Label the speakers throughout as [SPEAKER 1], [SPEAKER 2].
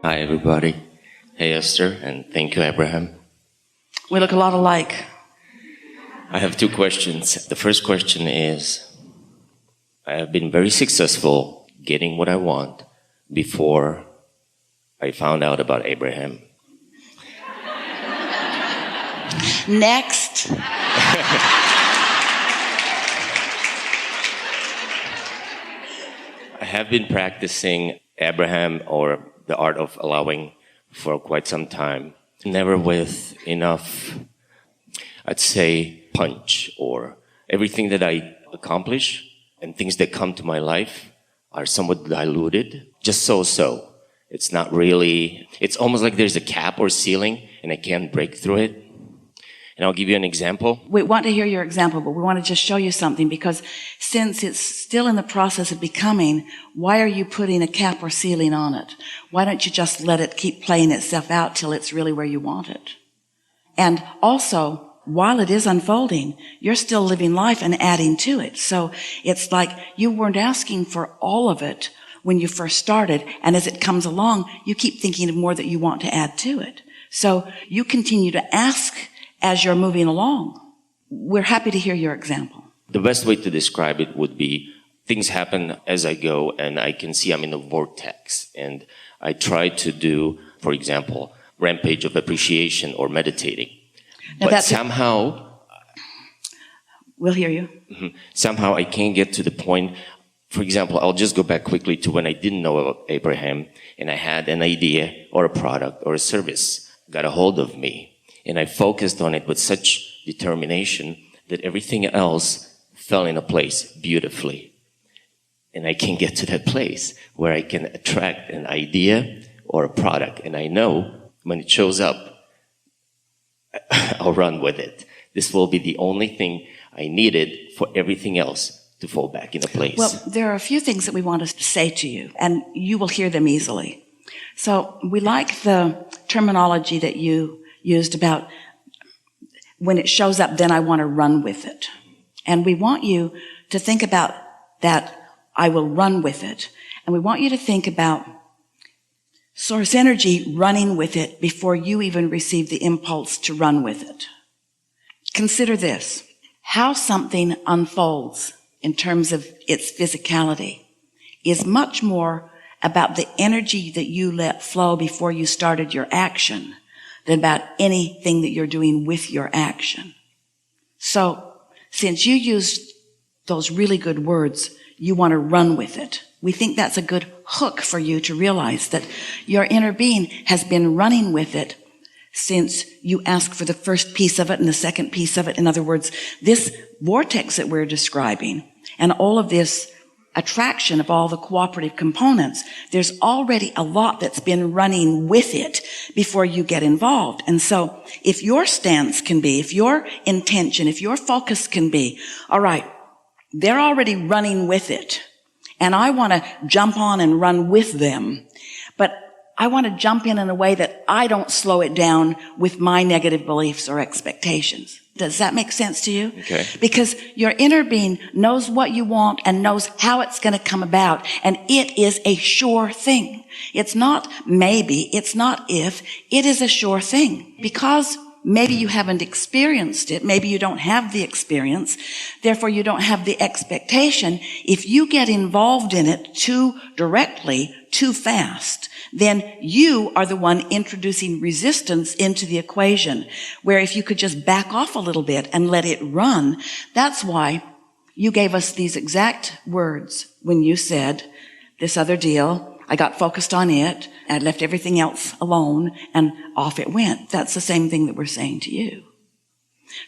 [SPEAKER 1] Hi, everybody. Hey, Esther, and thank you, Abraham.
[SPEAKER 2] We look a lot alike.
[SPEAKER 1] I have two questions. The first question is, I have been very successful getting what I want before I found out about Abraham.
[SPEAKER 2] Next.
[SPEAKER 1] I have been practicing Abraham or the art of allowing for quite some time. Never with enough, I'd say, punch, or everything that I accomplish and things that come to my life are somewhat diluted, just so. It's not really, it's almost like there's a cap or ceiling and I can't break through it. And I'll give you an example.
[SPEAKER 2] We want to hear your example, but we want to just show you something, because since it's still in the process of becoming, why are you putting a cap or ceiling on it? Why don't you just let it keep playing itself out till it's really where you want it? And also, while it is unfolding, you're still living life and adding to it. So it's like you weren't asking for all of it when you first started, and as it comes along, you keep thinking of more that you want to add to it. So you continue to ask as you're moving along. We're happy to hear your example.
[SPEAKER 1] The best way to describe it would be things happen as I go, and I can see I'm in a vortex. And I try to do, for example, rampage of appreciation or meditating.
[SPEAKER 2] Now
[SPEAKER 1] but somehow...
[SPEAKER 2] We'll hear you.
[SPEAKER 1] Somehow I can't get to the point. For example, I'll just go back quickly to when I didn't know about Abraham, and I had an idea or a product or a service got a hold of me. And I focused on it with such determination that everything else fell into place beautifully. And I can get to that place where I can attract an idea or a product. And I know when it shows up, I'll run with it. This will be the only thing I needed for everything else to fall back into place.
[SPEAKER 2] Well, there are a few things that we want to say to you, and you will hear them easily. So we like the terminology that you used about when it shows up, then I want to run with it. And we want you to think about that, I will run with it. And we want you to think about source energy running with it before you even receive the impulse to run with it. Consider this, how something unfolds in terms of its physicality is much more about the energy that you let flow before you started your action than about anything that you're doing with your action. So, since you used those really good words, you want to run with it. We think that's a good hook for you to realize that your inner being has been running with it since you asked for the first piece of it and the second piece of it. In other words, this vortex that we're describing and all of this attraction of all the cooperative components, there's already a lot that's been running with it before you get involved. And so if your stance can be, if your intention, if your focus can be, all right, they're already running with it, and I want to jump on and run with them, but I want to jump in a way that I don't slow it down with my negative beliefs or expectations. Does that make sense to you?
[SPEAKER 1] Okay.
[SPEAKER 2] Because your inner being knows what you want and knows how it's going to come about. And it is a sure thing. It's not maybe. It's not if. It is a sure thing. Because maybe you haven't experienced it. Maybe you don't have the experience. Therefore, you don't have the expectation. If you get involved in it too directly, too fast, then you are the one introducing resistance into the equation, where if you could just back off a little bit and let it run. That's why you gave us these exact words when you said, this other deal, I got focused on it, and I left everything else alone, and off it went. That's the same thing that we're saying to you.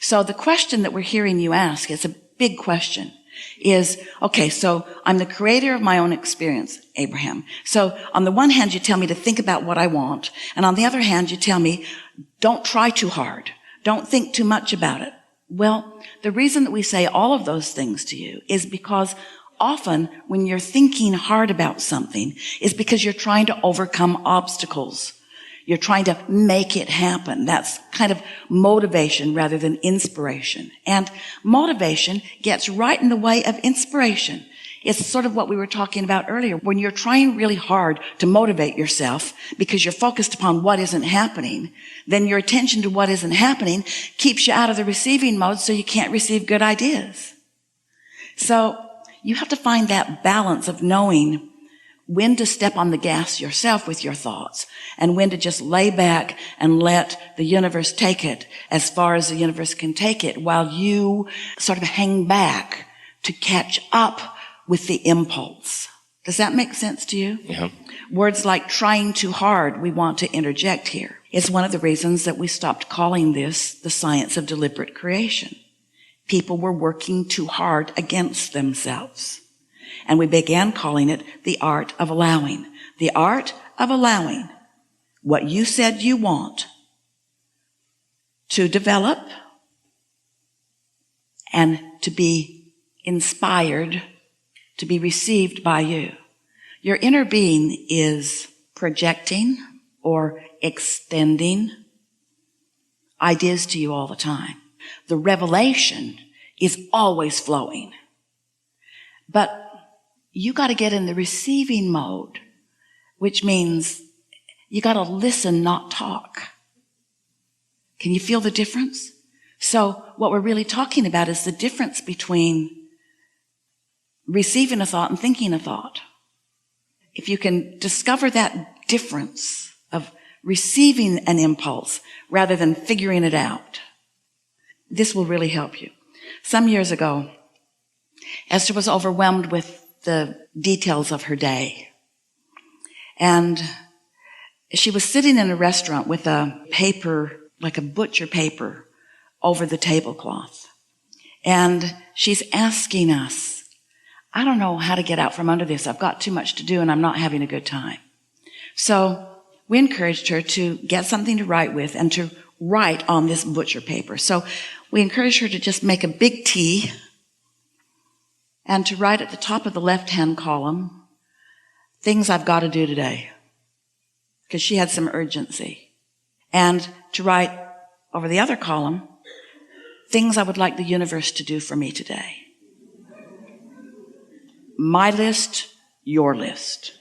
[SPEAKER 2] So the question that we're hearing you ask, it's a big question, is, okay, so I'm the creator of my own experience, Abraham. So on the one hand, you tell me to think about what I want. And on the other hand, you tell me, don't try too hard. Don't think too much about it. Well, the reason that we say all of those things to you is because often when you're thinking hard about something is because you're trying to overcome obstacles. You're trying to make it happen. That's kind of motivation rather than inspiration. And motivation gets right in the way of inspiration. It's sort of what we were talking about earlier. When you're trying really hard to motivate yourself because you're focused upon what isn't happening, then your attention to what isn't happening keeps you out of the receiving mode, so you can't receive good ideas. So you have to find that balance of knowing when to step on the gas yourself with your thoughts and when to just lay back and let the universe take it as far as the universe can take it, while you sort of hang back to catch up with the impulse. Does that make sense to you?
[SPEAKER 1] Yeah.
[SPEAKER 2] Words like trying too hard, we want to interject here. It's one of the reasons that we stopped calling this the science of deliberate creation. People were working too hard against themselves. And we began calling it the art of allowing. The art of allowing what you said you want to develop and to be inspired, to be received by you. Your inner being is projecting or extending ideas to you all the time. The revelation is always flowing. But you got to get in the receiving mode, which means you got to listen, not talk. Can you feel the difference? So what we're really talking about is the difference between receiving a thought and thinking a thought. If you can discover that difference of receiving an impulse rather than figuring it out, this will really help you. Some years ago, Esther was overwhelmed with the details of her day. And she was sitting in a restaurant with a paper, like a butcher paper, over the tablecloth. And she's asking us, I don't know how to get out from under this. I've got too much to do and I'm not having a good time. So we encouraged her to get something to write with and to write on this butcher paper. So we encouraged her to just make a big T and to write at the top of the left-hand column, things I've got to do today, because she had some urgency. And to write over the other column, things I would like the universe to do for me today. My list, your list.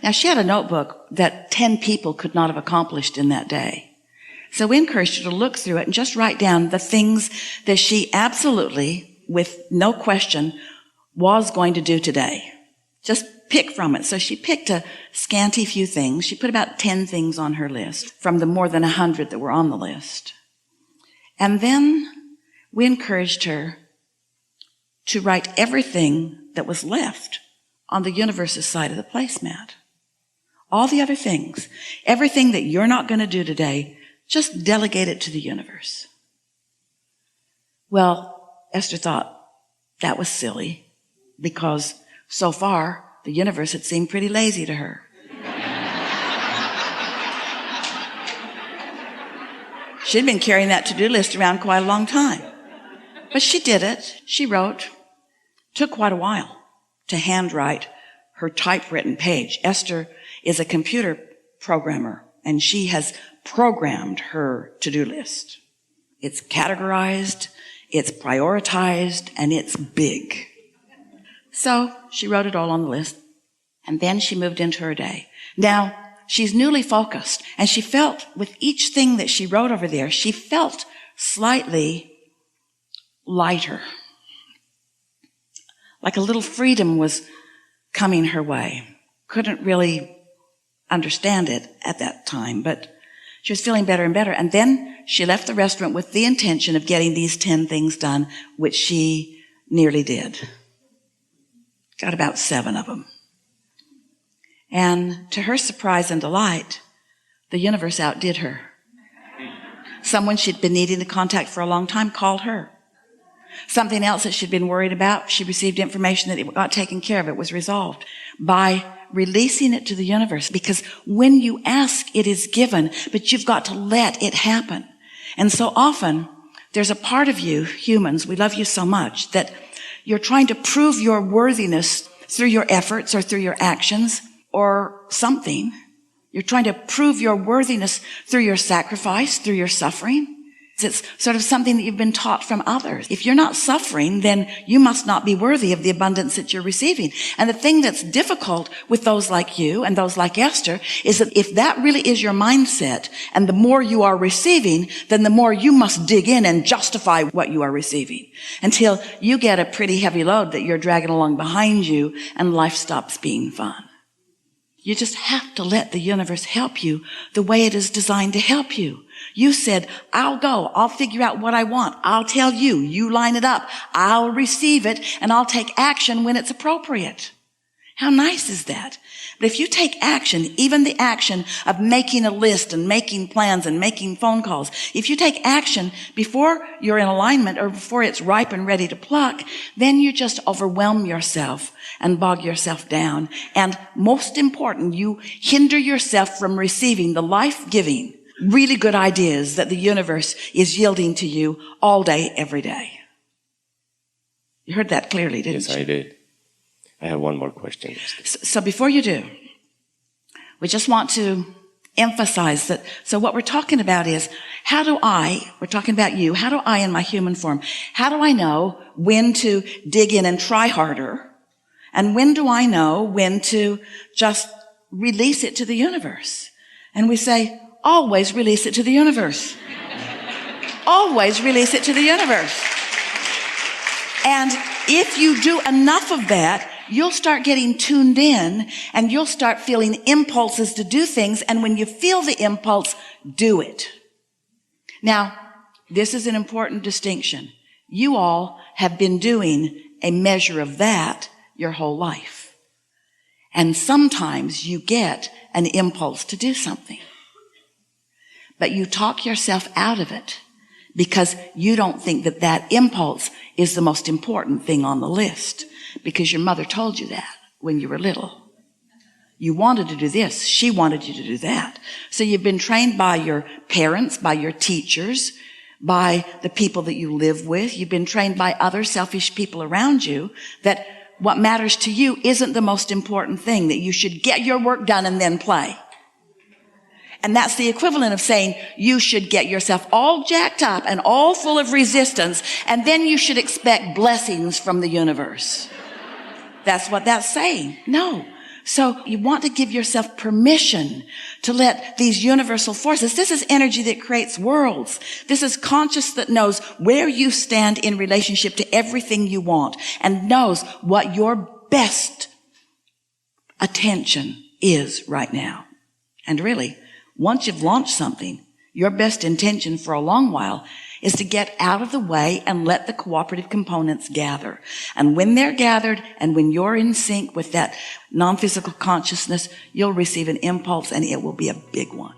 [SPEAKER 2] Now, she had a notebook that 10 people could not have accomplished in that day. So we encouraged her to look through it and just write down the things that she absolutely, with no question, was going to do today. Just pick from it. So she picked a scanty few things. She put about 10 things on her list from the more than 100 that were on the list. And then we encouraged her to write everything that was left on the universe's side of the placemat. All the other things, everything that you're not going to do today, just delegate it to the universe. Well, Esther thought that was silly because so far the universe had seemed pretty lazy to her. She'd been carrying that to-do list around quite a long time. But she did it. She wrote. Took quite a while to handwrite her typewritten page. Esther is a computer programmer, and she has programmed her to-do list. It's categorized, it's prioritized, and it's big. So she wrote it all on the list, and then she moved into her day. Now, she's newly focused, and she felt with each thing that she wrote over there, she felt slightly lighter. Like a little freedom was coming her way. Couldn't really understand it at that time, but she was feeling better and better. And then she left the restaurant with the intention of getting these 10 things done, which she nearly did. Got about 7 of them. And to her surprise and delight, the universe outdid her. Someone she'd been needing to contact for a long time called her. Something else that she'd been worried about, she received information that it got taken care of. It was resolved by releasing it to the universe, because when you ask, it is given, but you've got to let it happen. And so often there's a part of you, humans, we love you so much that you're trying to prove your worthiness through your efforts or through your actions or something. You're trying to prove your worthiness through your sacrifice, through your suffering. It's sort of something that you've been taught from others. If you're not suffering, then you must not be worthy of the abundance that you're receiving. And the thing that's difficult with those like you and those like Esther is that if that really is your mindset, and the more you are receiving, then the more you must dig in and justify what you are receiving until you get a pretty heavy load that you're dragging along behind you and life stops being fun. You just have to let the universe help you the way it is designed to help you. You said, I'll go. I'll figure out what I want. I'll tell you. You line it up. I'll receive it, and I'll take action when it's appropriate. How nice is that? But if you take action, even the action of making a list and making plans and making phone calls, if you take action before you're in alignment or before it's ripe and ready to pluck, then you just overwhelm yourself and bog yourself down. And most important, you hinder yourself from receiving the life-giving, really good ideas that the universe is yielding to you all day, every day. You heard that clearly, didn't you?
[SPEAKER 1] Yes, I did. I have one more question.
[SPEAKER 2] So before you do, we just want to emphasize that. So what we're talking about is, we're talking about you, how do I in my human form, how do I know when to dig in and try harder? And when do I know when to just release it to the universe? And we say, always release it to the universe. Always release it to the universe. And if you do enough of that, you'll start getting tuned in and you'll start feeling impulses to do things. And when you feel the impulse, do it. Now, this is an important distinction. You all have been doing a measure of that your whole life. And sometimes you get an impulse to do something. But you talk yourself out of it because you don't think that that impulse is the most important thing on the list. Because your mother told you that when you were little. You wanted to do this. She wanted you to do that. So you've been trained by your parents, by your teachers, by the people that you live with. You've been trained by other selfish people around you that what matters to you isn't the most important thing, that you should get your work done and then play. And that's the equivalent of saying you should get yourself all jacked up and all full of resistance, and then you should expect blessings from the universe. That's what that's saying. No. So you want to give yourself permission to let these universal forces, this is energy that creates worlds. This is conscious that knows where you stand in relationship to everything you want and knows what your best attention is right now. And really, once you've launched something, your best intention for a long while is to get out of the way and let the cooperative components gather. And when they're gathered and when you're in sync with that non-physical consciousness, you'll receive an impulse and it will be a big one.